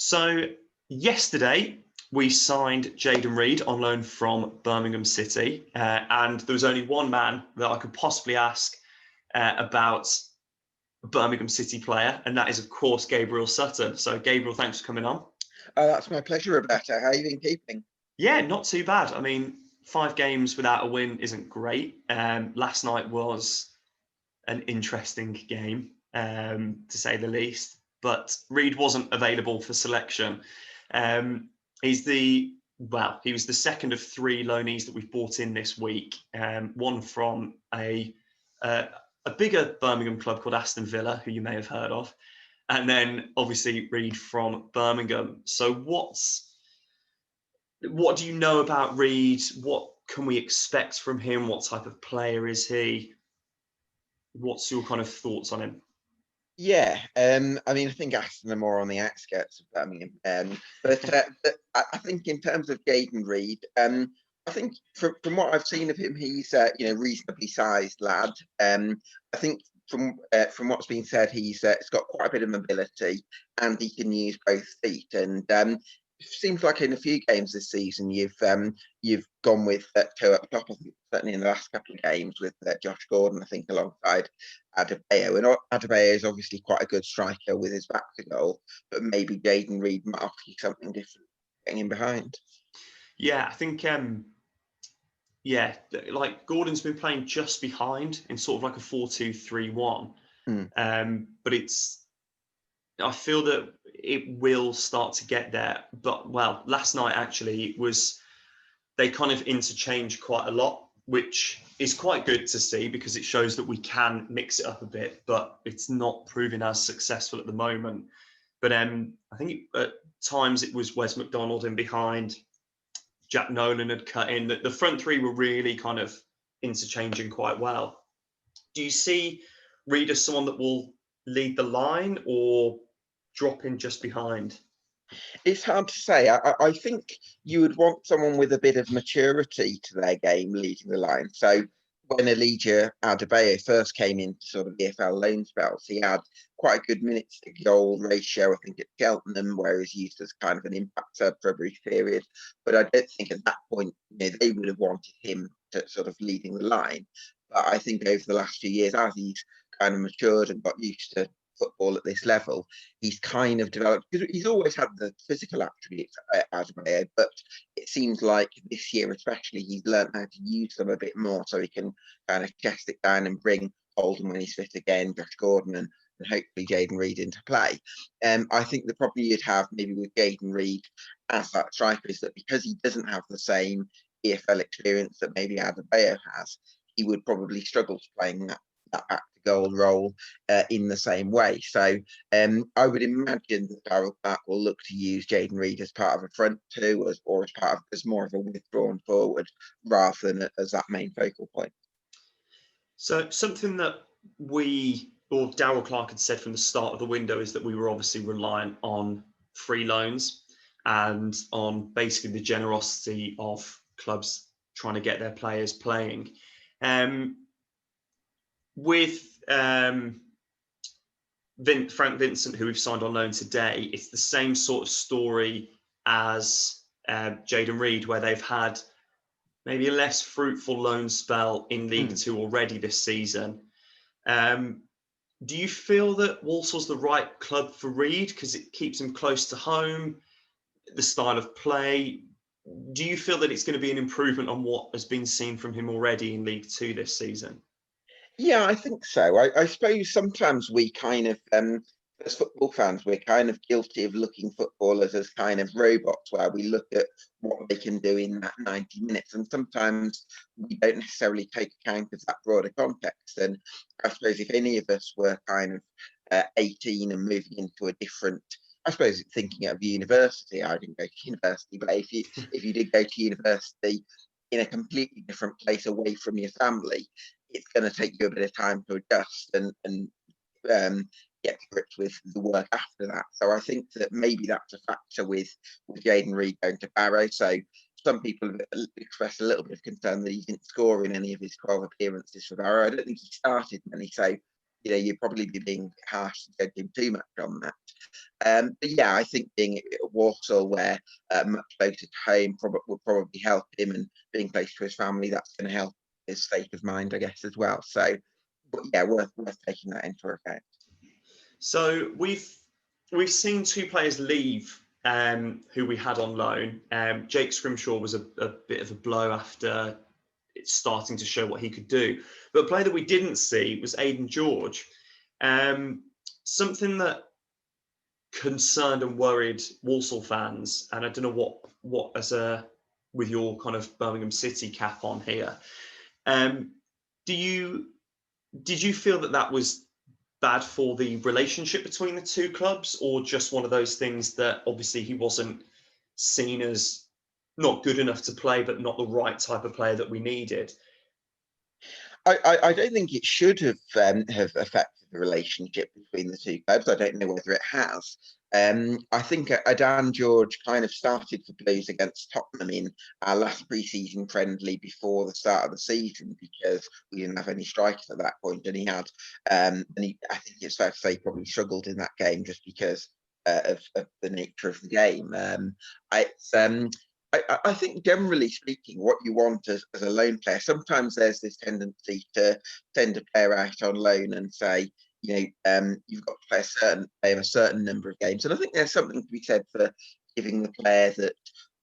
So yesterday we signed Jayden Reid on loan from Birmingham City, and there was only one man that I could possibly ask about a Birmingham City player, and that is of course Gabriel Sutton. So Gabriel, thanks for coming on. Oh, that's my pleasure, Roberta. How have you been keeping? Yeah, not too bad. I mean, 5 games without a win isn't great. Last night was an interesting game, to say the least. But Reid wasn't available for selection. He was the second of 3 loanees that we've brought in this week. One from a bigger Birmingham club called Aston Villa, who you may have heard of, and then obviously Reid from Birmingham. So what do you know about Reid? What can we expect from him? What type of player is he? What's your kind of thoughts on him? Yeah, I mean, I think Aston are more on the outskirts of Birmingham, but I think in terms of Jayden Reid, I think from what I've seen of him, he's reasonably sized lad. I think from what's been said, he's got quite a bit of mobility and he can use both feet. And seems like in a few games this season you've gone with two up top. I think certainly in the last couple of games with Josh Gordon, I think alongside Adebayo. And Adebayo is obviously quite a good striker with his back to goal, but maybe Jayden Reid might offer you something different getting in behind. Yeah, I think like Gordon's been playing just behind in sort of like a 4-2-3-1. But I feel that it will start to get there. But last night actually they kind of interchanged quite a lot, which is quite good to see because it shows that we can mix it up a bit, but it's not proving as successful at the moment. But I think at times it was Wes McDonald in behind. Jack Nolan had cut in. The front three were really kind of interchanging quite well. Do you see Reid as someone that will lead the line or drop in just behind? It's hard to say. I think you would want someone with a bit of maturity to their game leading the line. So when Elijah Adebayo first came into sort of EFL loan spells, he had quite a good minutes to goal ratio, I think, at Cheltenham, where he's used as kind of an impact sub for a brief period. But I don't think at that point, they would have wanted him to sort of leading the line. But I think over the last few years, as he's kind of matured and got used to football at this level, he's kind of developed, because he's always had the physical attributes as a player, but it seems like this year especially he's learned how to use them a bit more so he can kind of chest it down and bring Holden when he's fit again, Josh Gordon and hopefully Jayden Reid into play. I think the problem you'd have maybe with Jayden Reid as that striker is that because he doesn't have the same EFL experience that maybe Adebayo has, he would probably struggle to playing that back to goal role in the same way. So I would imagine that Darrell Clarke will look to use Jayden Reid as part of a front two or as more of a withdrawn forward rather than as that main focal point. So something that Darrell Clarke had said from the start of the window is that we were obviously reliant on free loans and on basically the generosity of clubs trying to get their players playing. With Frank Vincent, who we've signed on loan today, it's the same sort of story as Jayden Reid, where they've had maybe a less fruitful loan spell in League Two already this season. Do you feel that Walsall's the right club for Reid because it keeps him close to home, the style of play? Do you feel that it's going to be an improvement on what has been seen from him already in League Two this season? Yeah, I think so. I suppose sometimes we kind of, as football fans, we're kind of guilty of looking footballers as kind of robots where we look at what they can do in that 90 minutes. And sometimes we don't necessarily take account of that broader context. And I suppose if any of us were kind of 18 and moving into a different, I suppose thinking of university, I didn't go to university, but if you did go to university in a completely different place away from your family, it's going to take you a bit of time to adjust and get to grips with the work after that. So I think that maybe that's a factor with Jayden Reid going to Barrow. So some people have expressed a little bit of concern that he didn't score in any of his 12 appearances for Barrow. I don't think he started many. So you'd probably be being harsh to judge him too much on that. But yeah, I think being at Walsall, where much closer to home, will probably help him, and being close to his family, that's going to help his state of mind, I guess, as well. So, but yeah, worth taking that into account. So we've seen two players leave who we had on loan. Jake Scrimshaw was a bit of a blow after it's starting to show what he could do. But a player that we didn't see was Aidan George. Something that concerned and worried Walsall fans, and I don't know what as a with your kind of Birmingham City cap on here. Did you feel that was bad for the relationship between the two clubs, or just one of those things that obviously he wasn't seen as not good enough to play, but not the right type of player that we needed? I don't think it should have affected the relationship between the two clubs. I don't know whether it has. I think Aidan George kind of started for Blues against Tottenham in our last pre-season friendly before the start of the season, because we didn't have any strikers at that point, and he had, I think it's fair to say, probably struggled in that game just because of the nature of the game. I think generally speaking, what you want as a loan player, sometimes there's this tendency to send a player out on loan and say, you've got to play a certain number of games. And I think there's something to be said for giving the player that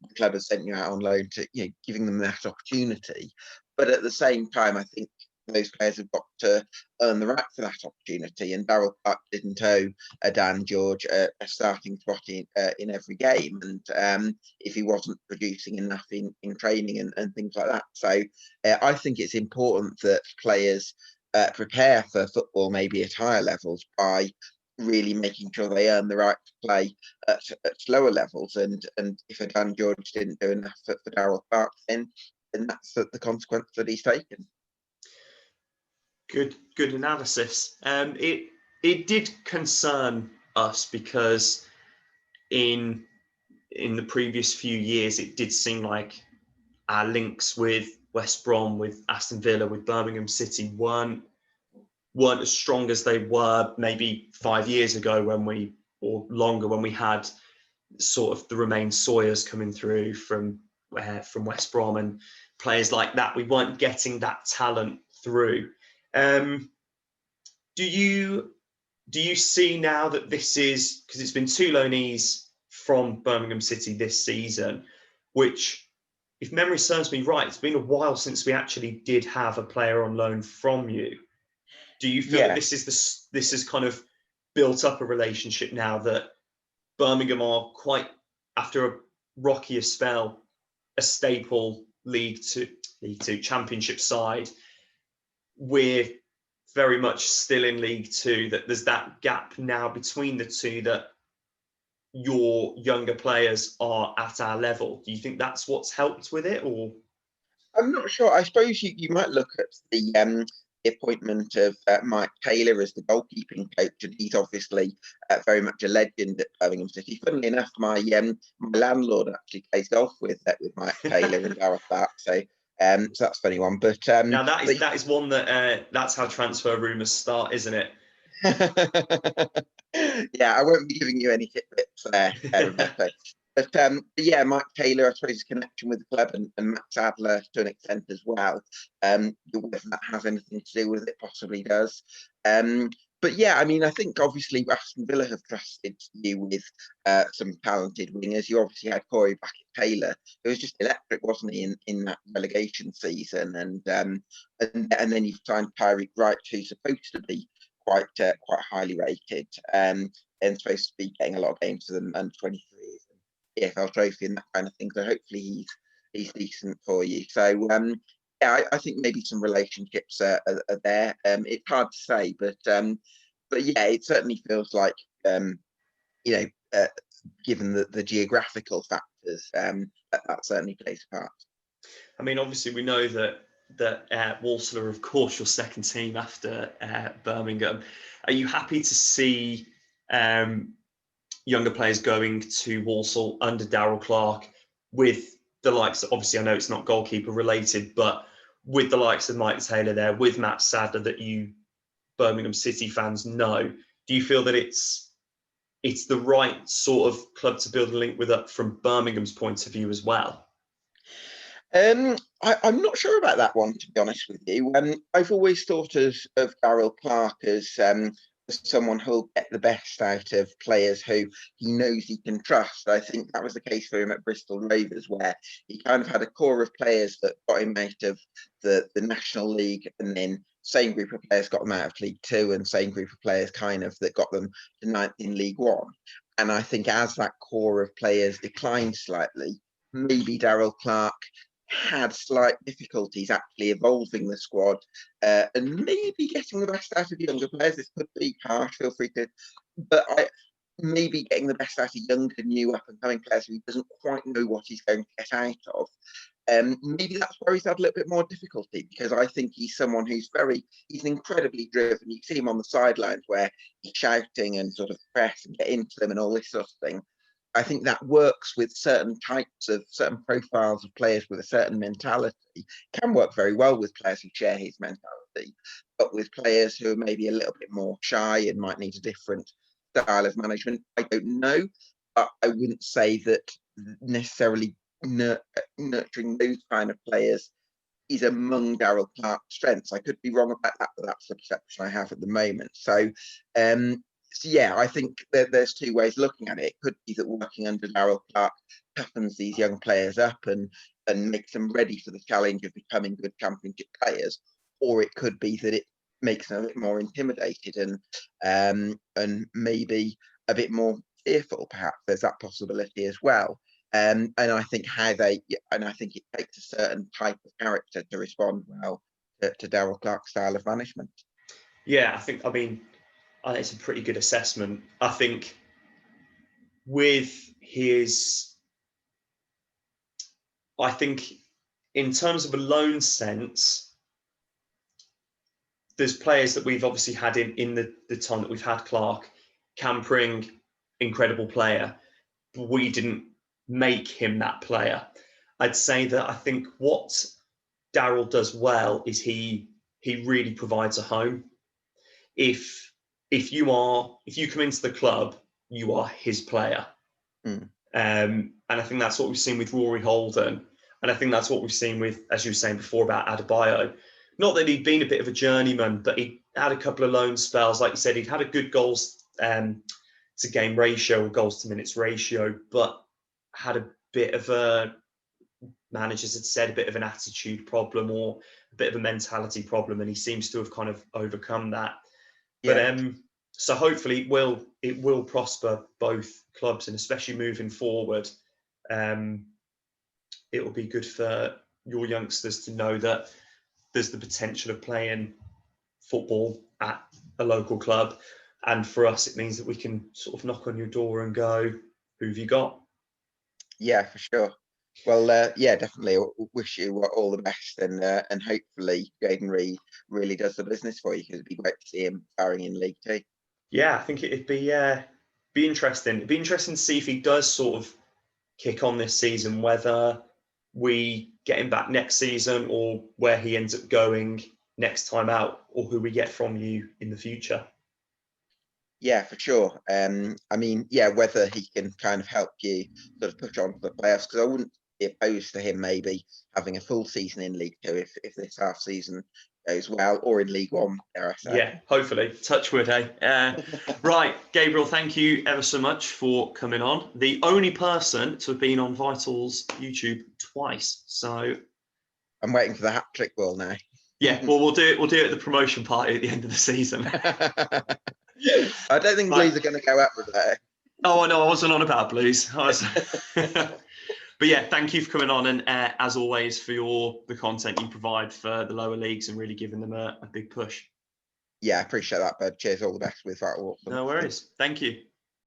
the club has sent you out on loan to, giving them that opportunity. But at the same time, I think those players have got to earn the right for that opportunity. And Darrell Clarke didn't owe Dan George a starting spot in every game. And if he wasn't producing enough in training and things like that. So I think it's important that players prepare for football maybe at higher levels by really making sure they earn the right to play at lower levels. And if Dan George didn't do enough for Darrell Clarke, then that's the consequence that he's taken. Good analysis. It did concern us because in the previous few years, it did seem like our links with West Brom, with Aston Villa, with Birmingham City weren't as strong as they were maybe 5 years ago or longer, when we had sort of the Romain Sawyers coming through from West Brom and players like that. We weren't getting that talent through. Do you see now that this is, because it's been two loanees from Birmingham City this season, which, if memory serves me right, it's been a while since we actually did have a player on loan from you. Do you feel that this is kind of built up a relationship now, that Birmingham are quite, after a rockier spell, a staple League Two Championship side? We're very much still in League Two, that there's that gap now between the two, that your younger players are at our level. Do you think that's what's helped with it, or? I'm not sure. I suppose you might look at the appointment of Mike Taylor as the goalkeeping coach, and he's obviously very much a legend at Birmingham City. Funnily enough, my landlord actually plays golf with Mike Taylor and Darrell Clarke, so that's a funny one. But now that is one that that's how transfer rumours start, isn't it? Yeah, I won't be giving you any tidbits there, Rebecca. But yeah, Mike Taylor, I suppose, his connection with the club, and Matt Sadler to an extent as well. Whether that has anything to do with it, possibly does. But yeah, I mean, I think obviously Aston Villa have trusted you with some talented wingers. You obviously had Corey back at Taylor, who was just electric, wasn't he, in that relegation season? And then you signed Tyreek Wright, who's supposed to be quite highly rated, and supposed to be getting a lot of games for them under 23s, EFL Trophy and that kind of thing. So hopefully he's decent for you. So yeah, I think maybe some relationships are there. It's hard to say, but yeah, it certainly feels like given the geographical factors, that certainly plays a part. I mean, obviously, we know that Walsall are, of course, your second team after Birmingham. Are you happy to see younger players going to Walsall under Darrell Clarke, with the likes of, obviously, I know it's not goalkeeper related, but with the likes of Mike Taylor there, with Matt Sadler, that you Birmingham City fans know. Do you feel that it's the right sort of club to build a link with from Birmingham's point of view as well? I'm not sure about that one, to be honest with you. I've always thought of Darrell Clarke as someone who'll get the best out of players who he knows he can trust. I think that was the case for him at Bristol Rovers, where he kind of had a core of players that got him out of the National League, and then same group of players got them out of League Two, and same group of players kind of that got them to ninth in League One. And I think as that core of players declined slightly, maybe Darrell Clarke had slight difficulties actually evolving the squad and maybe getting the best out of younger players. This could be harsh, feel free to, but maybe getting the best out of younger, new up-and-coming players who he doesn't quite know what he's going to get out of. Maybe that's where he's had a little bit more difficulty, because I think he's someone who's he's incredibly driven. You see him on the sidelines where he's shouting and sort of press and get into them and all this sort of thing. I think that works with certain profiles of players with a certain mentality. Can work very well with players who share his mentality, but with players who are maybe a little bit more shy and might need a different style of management, I don't know. But I wouldn't say that necessarily nurturing those kind of players is among Darrell Clarke's strengths. I could be wrong about that, but that's the perception I have at the moment. So yeah, I think there's two ways looking at it. It could be that working under Darrell Clarke toughens these young players up and makes them ready for the challenge of becoming good championship players, or it could be that it makes them a bit more intimidated and maybe a bit more fearful. Perhaps there's that possibility as well. And I think I think it takes a certain type of character to respond well to Darrell Clarke's style of management. Yeah, I think it's a pretty good assessment. I think in terms of a loan sense, there's players that we've obviously had in the time that we've had Clarke. Campering, incredible player, but we didn't make him that player. I'd say that I think what Darrell does well is he really provides a home. If you come into the club, you are his player. And I think that's what we've seen with Rory Holden. And I think that's what we've seen with, as you were saying before, about Adebayo. Not that he'd been a bit of a journeyman, but he had a couple of loan spells. Like you said, he'd had a good goals to game ratio or goals to minutes ratio, but had a bit of a, managers had said, a bit of an attitude problem or a bit of a mentality problem. And he seems to have kind of overcome that. Yeah. But so hopefully it will prosper both clubs, and especially moving forward, it will be good for your youngsters to know that there's the potential of playing football at a local club. And for us, it means that we can sort of knock on your door and go, who have you got? Yeah, for sure. Well, yeah, definitely. Wish you all the best, and hopefully Jayden Reid really does the business for you, because it'd be great to see him firing in League Two. Yeah, I think it'd be interesting. It'd be interesting to see if he does sort of kick on this season, whether we get him back next season or where he ends up going next time out, or who we get from you in the future. Yeah, for sure. Whether he can kind of help you sort of push on to the playoffs, because I wouldn't be opposed to him maybe having a full season in League Two if this half season goes well, or in League One, dare I say. Yeah, hopefully. Touch wood, eh? Right, Gabriel, thank you ever so much for coming on. The only person to have been on Vital's YouTube twice. So I'm waiting for the hat trick ball now. Yeah, well, we'll do it at the promotion party at the end of the season. I don't think Blues are going to go up with that. Oh, no, I wasn't on about Blues. But yeah, thank you for coming on, and as always, for the content you provide for the lower leagues and really giving them a big push. Yeah, I appreciate that, bud. Cheers, all the best with that. No worries. Thank you.